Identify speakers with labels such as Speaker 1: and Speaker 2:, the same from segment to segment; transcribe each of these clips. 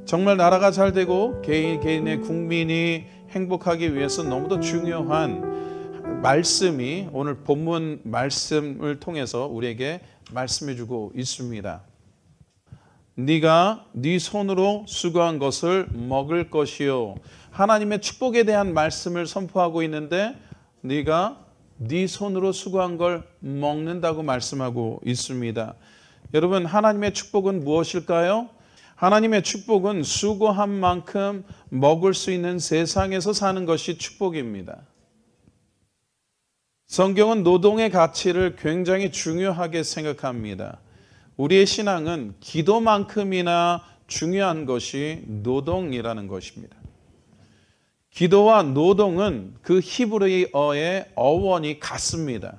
Speaker 1: 정말 나라가 잘 되고 개인의 국민이 행복하기 위해서 너무도 중요한 말씀이 오늘 본문 말씀을 통해서 우리에게 말씀해주고 있습니다. 네가 네 손으로 수고한 것을 먹을 것이요. 하나님의 축복에 대한 말씀을 선포하고 있는데 네가 네 손으로 수고한 걸 먹는다고 말씀하고 있습니다. 여러분, 하나님의 축복은 무엇일까요? 하나님의 축복은 수고한 만큼 먹을 수 있는 세상에서 사는 것이 축복입니다. 성경은 노동의 가치를 굉장히 중요하게 생각합니다. 우리의 신앙은 기도만큼이나 중요한 것이 노동이라는 것입니다. 기도와 노동은 그 히브리어의 어원이 같습니다.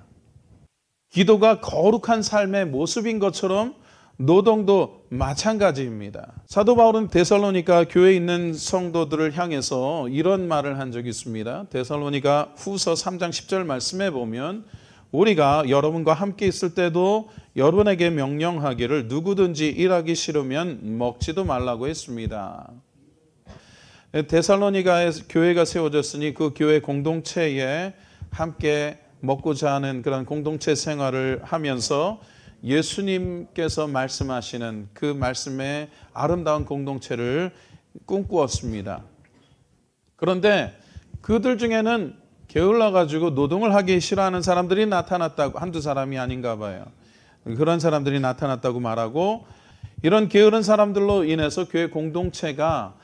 Speaker 1: 기도가 거룩한 삶의 모습인 것처럼 노동도 마찬가지입니다. 사도 바울은 데살로니가 교회에 있는 성도들을 향해서 이런 말을 한 적이 있습니다. 데살로니가 후서 3장 10절 말씀에 보면 우리가 여러분과 함께 있을 때도 여러분에게 명령하기를 누구든지 일하기 싫으면 먹지도 말라고 했습니다. 데살로니가에 교회가 세워졌으니 그 교회 공동체에 함께 먹고자 하는 그런 공동체 생활을 하면서 예수님께서 말씀하시는 그 말씀의 아름다운 공동체를 꿈꾸었습니다. 그런데 그들 중에는 게을러 가지고 노동을 하기 싫어하는 사람들이 나타났다고, 한두 사람이 아닌가 봐요. 그런 사람들이 나타났다고 말하고, 이런 게으른 사람들로 인해서 교회 공동체가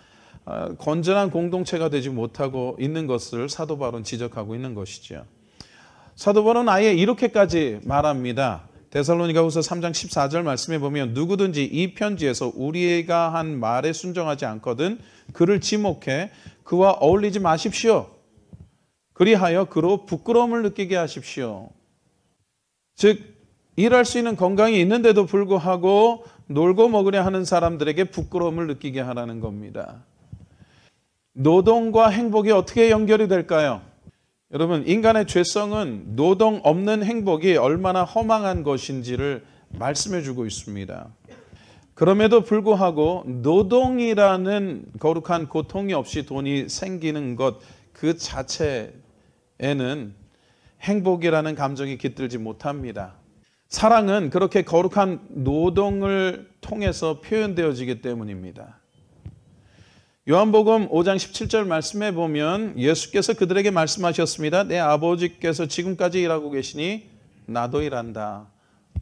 Speaker 1: 건전한 공동체가 되지 못하고 있는 것을 사도 바울은 지적하고 있는 것이죠. 사도 바울은 아예 이렇게까지 말합니다. 데살로니가후서 3장 14절 말씀에 보면 누구든지 이 편지에서 우리가 한 말에 순종하지 않거든 그를 지목해 그와 어울리지 마십시오. 그리하여 그로 부끄러움을 느끼게 하십시오. 즉 일할 수 있는 건강이 있는데도 불구하고 놀고 먹으려 하는 사람들에게 부끄러움을 느끼게 하라는 겁니다. 노동과 행복이 어떻게 연결이 될까요? 여러분, 인간의 죄성은 노동 없는 행복이 얼마나 허망한 것인지를 말씀해 주고 있습니다. 그럼에도 불구하고 노동이라는 거룩한 고통이 없이 돈이 생기는 것 그 자체에는 행복이라는 감정이 깃들지 못합니다. 사랑은 그렇게 거룩한 노동을 통해서 표현되어지기 때문입니다. 요한복음 5장 17절 말씀에 보면 예수께서 그들에게 말씀하셨습니다. 내 아버지께서 지금까지 일하고 계시니 나도 일한다.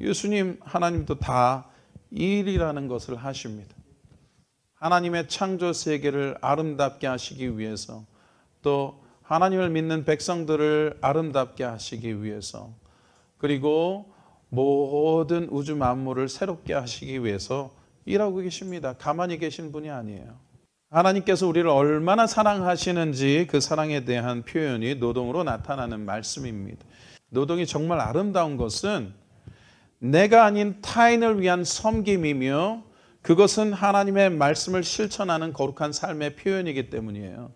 Speaker 1: 예수님, 하나님도 다 일이라는 것을 하십니다. 하나님의 창조 세계를 아름답게 하시기 위해서, 또 하나님을 믿는 백성들을 아름답게 하시기 위해서, 그리고 모든 우주 만물을 새롭게 하시기 위해서 일하고 계십니다. 가만히 계신 분이 아니에요. 하나님께서 우리를 얼마나 사랑하시는지 그 사랑에 대한 표현이 노동으로 나타나는 말씀입니다. 노동이 정말 아름다운 것은 내가 아닌 타인을 위한 섬김이며 그것은 하나님의 말씀을 실천하는 거룩한 삶의 표현이기 때문이에요.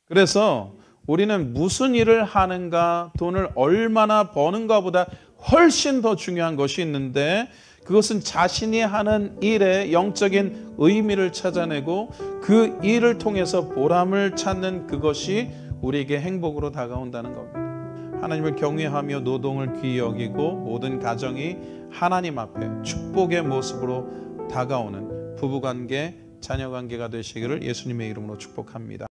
Speaker 1: 그래서 우리는 무슨 일을 하는가, 돈을 얼마나 버는가보다 훨씬 더 중요한 것이 있는데 그것은 자신이 하는 일의 영적인 의미를 찾아내고 그 일을 통해서 보람을 찾는 그것이 우리에게 행복으로 다가온다는 겁니다. 하나님을 경외하며 노동을 귀히 여기고 모든 가정이 하나님 앞에 축복의 모습으로 다가오는 부부관계, 자녀관계가 되시기를 예수님의 이름으로 축복합니다.